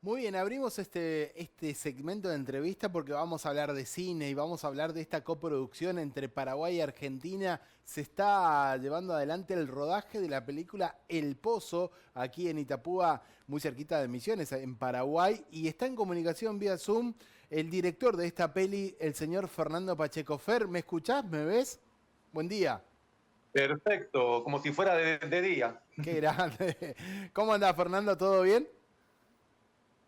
Muy bien, abrimos este segmento de entrevista porque vamos a hablar de cine y vamos a hablar de esta coproducción entre Paraguay y Argentina. Se está llevando adelante el rodaje de la película El Pozo, aquí en Itapúa, muy cerquita de Misiones, en Paraguay. Y está en comunicación vía Zoom el director de esta peli, el señor Fernando Pacheco. Fer, ¿me escuchás? ¿Me ves? Buen día. Perfecto, como si fuera de día. Qué grande. ¿Cómo anda, Fernando? ¿Todo bien?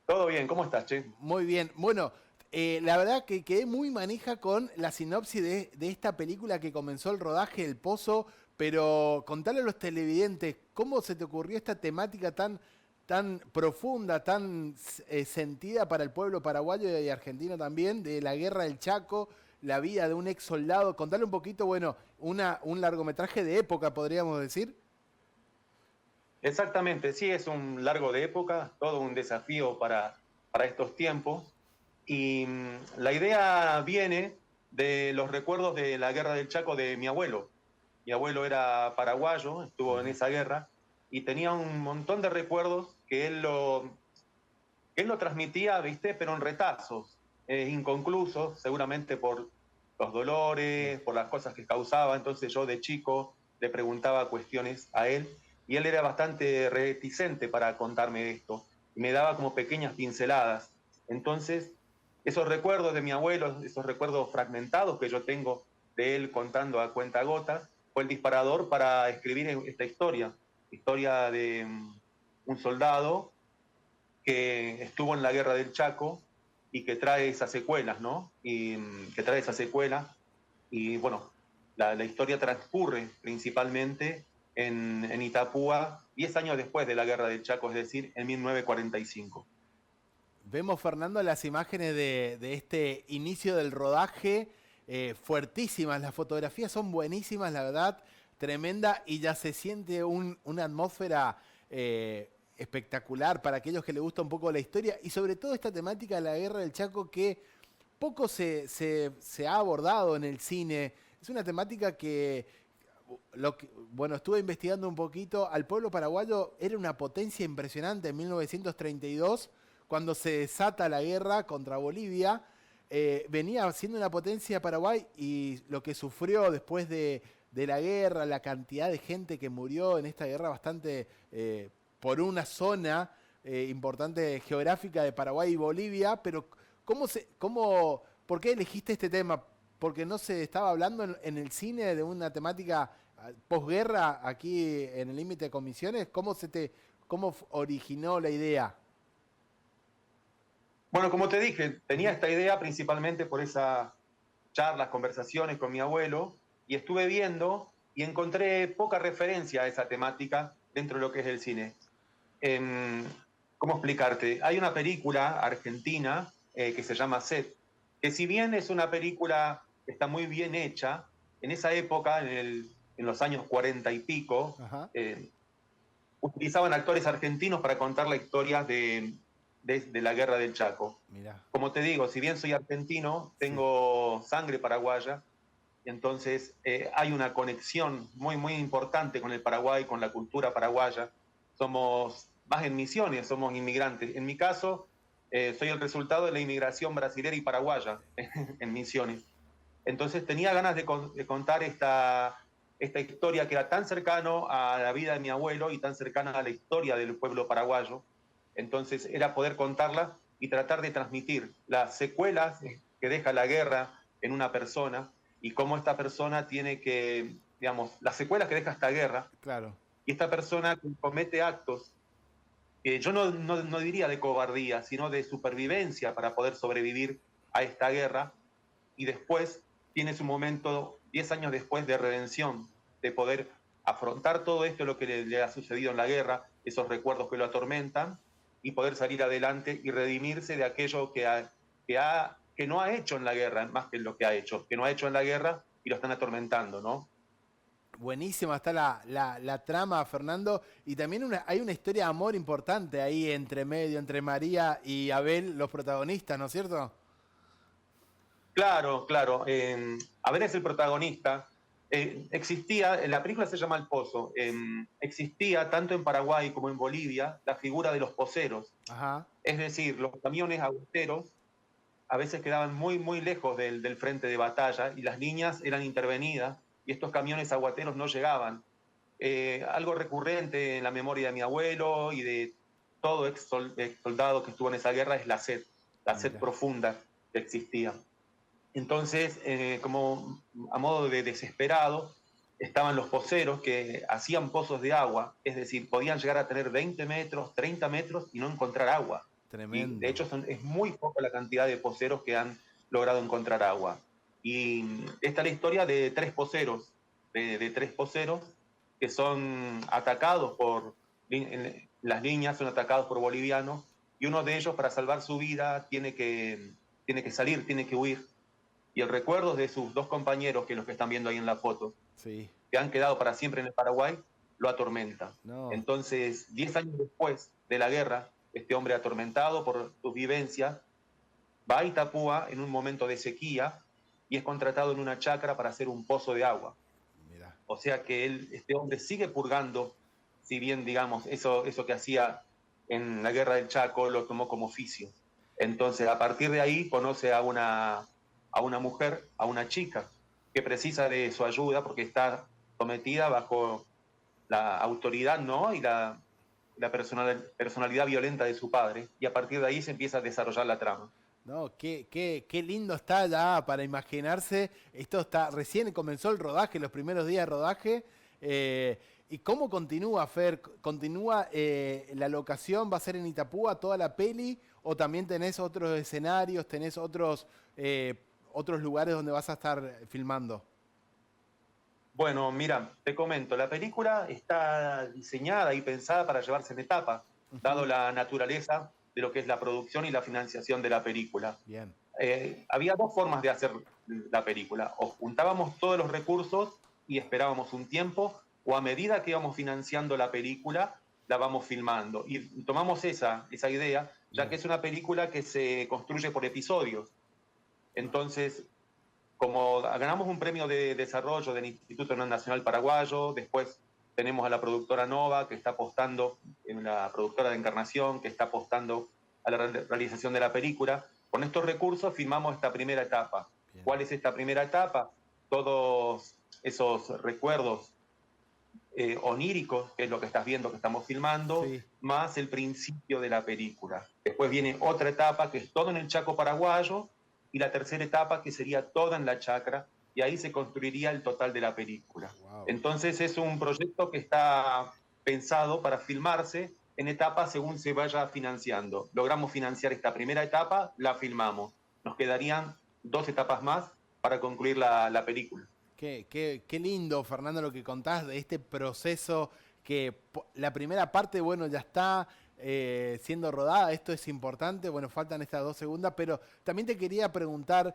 Todo bien, ¿cómo estás, Che? Muy bien. Bueno, la verdad que quedé muy manija con la sinopsis de esta película que comenzó el rodaje, El Pozo, pero contale a los televidentes, ¿cómo se te ocurrió esta temática tan profunda, tan sentida para el pueblo paraguayo y argentino también, de la guerra del Chaco, la vida de un ex soldado? Contale un poquito, bueno, un largometraje de época, podríamos decir. Exactamente, sí, es un largo de época, todo un desafío para estos tiempos. Y la idea viene de los recuerdos de la guerra del Chaco de mi abuelo. Mi abuelo era paraguayo, estuvo en Ujú. esa guerra y tenía un montón de recuerdos que él lo transmitía, ¿viste? Pero en retazos, inconclusos, seguramente por los dolores, por las cosas que causaba. Entonces yo de chico le preguntaba cuestiones a él y él era bastante reticente para contarme esto. Y me daba como pequeñas pinceladas. Entonces, esos recuerdos de mi abuelo, esos recuerdos fragmentados que yo tengo de él contando a cuentagotas, fue el disparador para escribir esta historia. Historia de un soldado que estuvo en la guerra del Chaco y que trae esas secuelas, ¿no? Y que trae esas secuelas. Y bueno, la historia transcurre principalmente en Itapúa 10 años después de la guerra del Chaco, es decir, en 1945. Vemos, Fernando, las imágenes de este inicio del rodaje, fuertísimas. Las fotografías son buenísimas, la verdad, tremenda, y ya se siente una atmósfera espectacular para aquellos que les gusta un poco la historia, y sobre todo esta temática de la guerra del Chaco que poco se ha abordado en el cine. Es una temática que, bueno, estuve investigando un poquito. Al pueblo paraguayo era una potencia impresionante en 1932, cuando se desata la guerra contra Bolivia. Venía siendo una potencia Paraguay, y lo que sufrió después de la guerra, la cantidad de gente que murió en esta guerra bastante por una zona importante geográfica de Paraguay y Bolivia. Pero ¿por qué elegiste este tema? Porque no se estaba hablando en el cine de una temática posguerra aquí en el límite de comisiones. ¿Cómo originó la idea? Bueno, como te dije, tenía esta idea principalmente por esas charlas, conversaciones con mi abuelo, y estuve viendo y encontré poca referencia a esa temática dentro de lo que es el cine. Eh, ¿Cómo explicarte? Hay una película argentina que se llama Set, que si bien es una película que está muy bien hecha, en esa época, en los años 40 y pico, Ajá. utilizaban actores argentinos para contar la historia de la guerra del Chaco. Mirá. Como te digo, si bien soy argentino, Sí. tengo sangre paraguaya, entonces hay una conexión muy, muy importante con el Paraguay, con la cultura paraguaya. Somos más en Misiones, somos inmigrantes. En mi caso, soy el resultado de la inmigración brasilera y paraguaya en Misiones. Entonces tenía ganas de contar esta historia que era tan cercano a la vida de mi abuelo y tan cercana a la historia del pueblo paraguayo. Entonces era poder contarla y tratar de transmitir las secuelas que deja la guerra en una persona y cómo esta persona tiene que, digamos, las secuelas que deja esta guerra Claro. y esta persona comete actos que yo no diría de cobardía, sino de supervivencia para poder sobrevivir a esta guerra y después tiene su momento 10 años después de redención, de poder afrontar todo esto, lo que le ha sucedido en la guerra, esos recuerdos que lo atormentan, y poder salir adelante y redimirse de aquello que no ha hecho en la guerra, más que lo que ha hecho, que no ha hecho en la guerra y lo están atormentando, ¿no? Buenísima está la trama, Fernando. Y también hay una historia de amor importante ahí entre medio, entre María y Abel, los protagonistas, ¿no es cierto? Claro, claro. Abel es el protagonista. Existía, la película se llama El Pozo, existía tanto en Paraguay como en Bolivia la figura de los poceros. Ajá. Es decir, los camiones aguateros a veces quedaban muy, muy lejos del frente de batalla y las líneas eran intervenidas y estos camiones aguateros no llegaban. Algo recurrente en la memoria de mi abuelo y de todo ex soldado que estuvo en esa guerra es la sed Mira. profunda que existía. Entonces, como a modo de desesperado, estaban los poceros que hacían pozos de agua, es decir, podían llegar a tener 20 metros, 30 metros y no encontrar agua. Y de Tremendo. hecho es muy poca la cantidad de poceros que han logrado encontrar agua. Y esta es la historia de tres poceros, de tres poceros que son atacados por, las líneas son atacados por bolivianos y uno de ellos para salvar su vida tiene que salir, tiene que huir y el recuerdo de sus dos compañeros, que los que están viendo ahí en la foto, Sí. que han quedado para siempre en el Paraguay, lo atormenta. No. Entonces, 10 años después de la guerra, este hombre atormentado por sus vivencias, va a Itapúa en un momento de sequía y es contratado en una chacra para hacer un pozo de agua. Mira. O sea que este hombre sigue purgando, si bien, digamos, eso que hacía en la guerra del Chaco lo tomó como oficio. Entonces, a partir de ahí, conoce a una mujer, a una chica, que precisa de su ayuda porque está sometida bajo la autoridad, ¿no? Y la personalidad violenta de su padre. Y a partir de ahí se empieza a desarrollar la trama. No, qué lindo está ya para imaginarse. Esto está, recién comenzó el rodaje, los primeros días de rodaje. ¿Y cómo continúa, Fer? ¿Continúa la locación? ¿Va a ser en Itapúa toda la peli? ¿O también tenés otros escenarios, tenés otros lugares donde vas a estar filmando? Bueno, mira, te comento, la película está diseñada y pensada para llevarse en etapas, dado Ujú. la naturaleza de lo que es la producción y la financiación de la película. Bien. Había dos formas de hacer la película. O juntábamos todos los recursos y esperábamos un tiempo, o a medida que íbamos financiando la película, la vamos filmando. Y tomamos esa idea, ya que Bien. es una película que se construye por episodios. Entonces, como ganamos un premio de desarrollo del Instituto Nacional Paraguayo, después tenemos a la productora Nova, que está apostando, en la productora de Encarnación, que está apostando a la realización de la película. Con estos recursos firmamos esta primera etapa. Bien. ¿Cuál es esta primera etapa? Todos esos recuerdos oníricos, que es lo que estás viendo que estamos filmando, Sí. más el principio de la película. Después viene otra etapa que es todo en el Chaco paraguayo y la tercera etapa que sería toda en la chacra y ahí se construiría el total de la película. Wow. Entonces es un proyecto que está pensado para filmarse en etapas según se vaya financiando. Logramos financiar esta primera etapa, la filmamos. Nos quedarían 2 etapas más para concluir la película. Qué lindo, Fernando, lo que contás de este proceso que la primera parte, bueno, ya está siendo rodada, esto es importante, bueno, faltan estas 2 segundas, pero también te quería preguntar,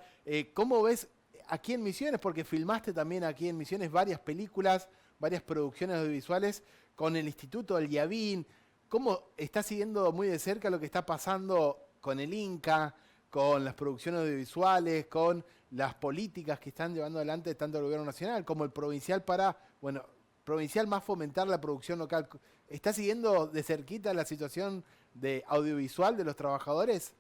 ¿cómo ves aquí en Misiones? Porque filmaste también aquí en Misiones varias películas, varias producciones audiovisuales con el Instituto del Yavín. ¿Cómo estás siguiendo muy de cerca lo que está pasando con el Inca, con las producciones audiovisuales, con las políticas que están llevando adelante tanto el gobierno nacional como el provincial para, bueno, provincial más fomentar la producción local? ¿Está siguiendo de cerquita la situación de audiovisual de los trabajadores?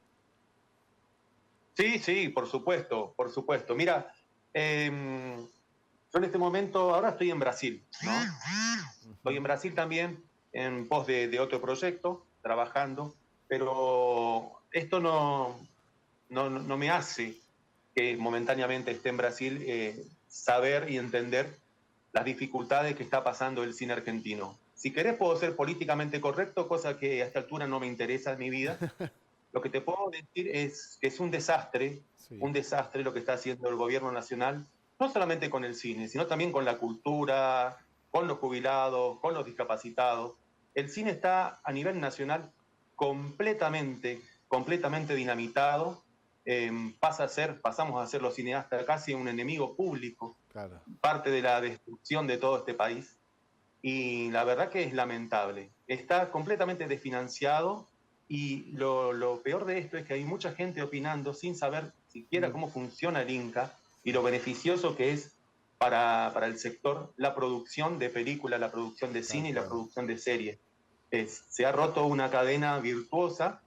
Sí, sí, por supuesto, por supuesto. Mira, yo en este momento, ahora estoy en Brasil, ¿no? Estoy en Brasil también en pos de otro proyecto, trabajando, pero esto no me hace que momentáneamente esté en Brasil saber y entender las dificultades que está pasando el cine argentino. Si querés puedo ser políticamente correcto, cosa que a esta altura no me interesa en mi vida. Lo que te puedo decir es que es Sí. un desastre lo que está haciendo el gobierno nacional, no solamente con el cine, sino también con la cultura, con los jubilados, con los discapacitados. El cine está a nivel nacional completamente dinamitado. Pasamos a ser los cineastas casi un enemigo público, Claro. parte de la destrucción de todo este país. Y la verdad que es lamentable. Está completamente desfinanciado y lo peor de esto es que hay mucha gente opinando sin saber siquiera Mm. cómo funciona el Inca y lo beneficioso que es para el sector la producción de películas, la producción de cine y la producción de series. Se ha roto una cadena virtuosa,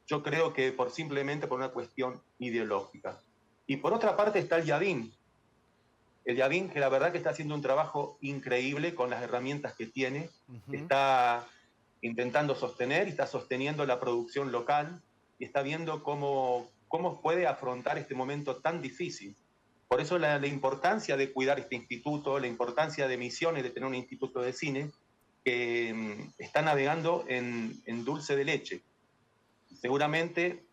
yo creo que simplemente por una cuestión ideológica. Y por otra parte está el Yadín. El Yadín, que la verdad que está haciendo un trabajo increíble con las herramientas que tiene, está intentando sostener y está sosteniendo la producción local y está viendo cómo puede afrontar este momento tan difícil. Por eso la importancia de cuidar este instituto, la importancia de Misiones de tener un instituto de cine que está navegando en dulce de leche. Seguramente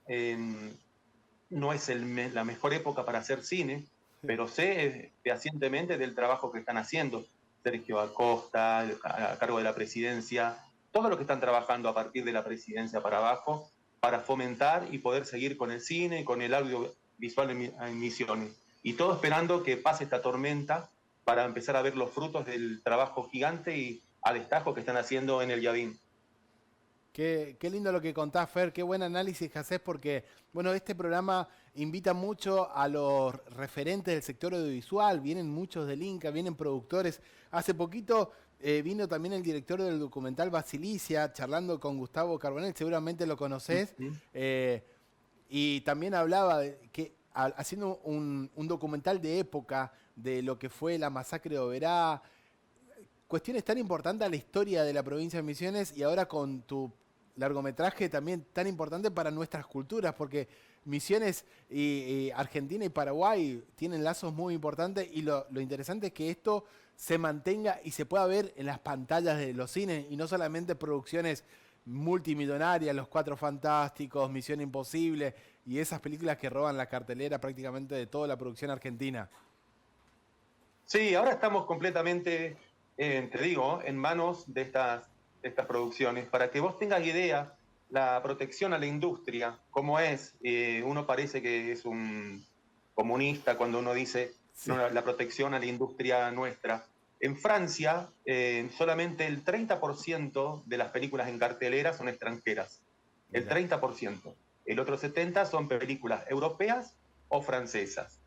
no es la mejor época para hacer cine, pero sé fehacientemente del trabajo que están haciendo. Sergio Acosta, a cargo de la presidencia, todos los que están trabajando a partir de la presidencia para abajo, para fomentar y poder seguir con el cine, con el audiovisual en Misiones. Y todo esperando que pase esta tormenta para empezar a ver los frutos del trabajo gigante y a destajo que están haciendo en el Yadín. Qué lindo lo que contás, Fer, qué buen análisis que haces porque, bueno, este programa invita mucho a los referentes del sector audiovisual, vienen muchos del Inca, vienen productores. Hace poquito vino también el director del documental Basilicia, charlando con Gustavo Carbonell, seguramente lo conocés, y también hablaba de que haciendo un documental de época de lo que fue la masacre de Oberá, cuestiones tan importantes a la historia de la provincia de Misiones y ahora con tu largometraje también tan importante para nuestras culturas, porque Misiones y Argentina y Paraguay tienen lazos muy importantes y lo interesante es que esto se mantenga y se pueda ver en las pantallas de los cines y no solamente producciones multimillonarias, Los Cuatro Fantásticos, Misión Imposible y esas películas que roban la cartelera prácticamente de toda la producción argentina. Sí, ahora estamos completamente, te digo, en manos de estas producciones. Para que vos tengas idea, la protección a la industria, cómo es, uno parece que es un comunista cuando uno dice no, la protección a la industria nuestra. En Francia, solamente el 30% de las películas en cartelera son extranjeras. El 30%. El otro 70% son películas europeas o francesas.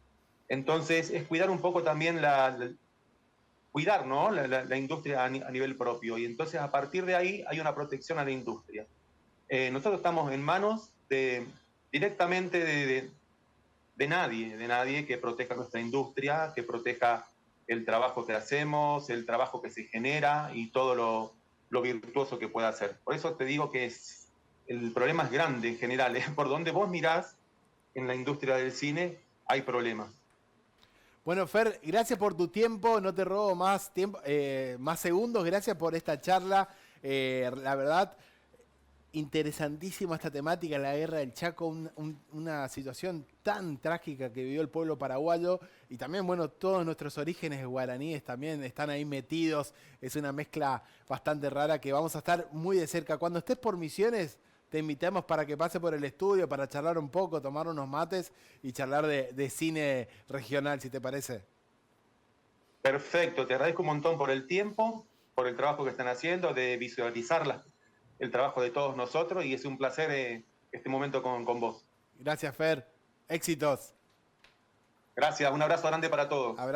Entonces, es cuidar un poco también cuidar, ¿no? la industria a nivel propio. Y entonces, a partir de ahí, hay una protección a la industria. Nosotros estamos en manos directamente de nadie que proteja nuestra industria, que proteja el trabajo que hacemos, el trabajo que se genera y todo lo virtuoso que pueda hacer. Por eso te digo que el problema es grande en general. Por donde vos mirás en la industria del cine, hay problemas. Bueno, Fer, gracias por tu tiempo, no te robo más tiempo, más segundos, gracias por esta charla. La verdad, interesantísima esta temática, la guerra del Chaco, una situación tan trágica que vivió el pueblo paraguayo y también, bueno, todos nuestros orígenes guaraníes también están ahí metidos. Es una mezcla bastante rara que vamos a estar muy de cerca. Cuando estés por Misiones, te invitamos para que pase por el estudio, para charlar un poco, tomar unos mates y charlar de cine regional, si te parece. Perfecto, te agradezco un montón por el tiempo, por el trabajo que están haciendo, de visualizar el trabajo de todos nosotros y es un placer este momento con vos. Gracias, Fer. Éxitos. Gracias, un abrazo grande para todos.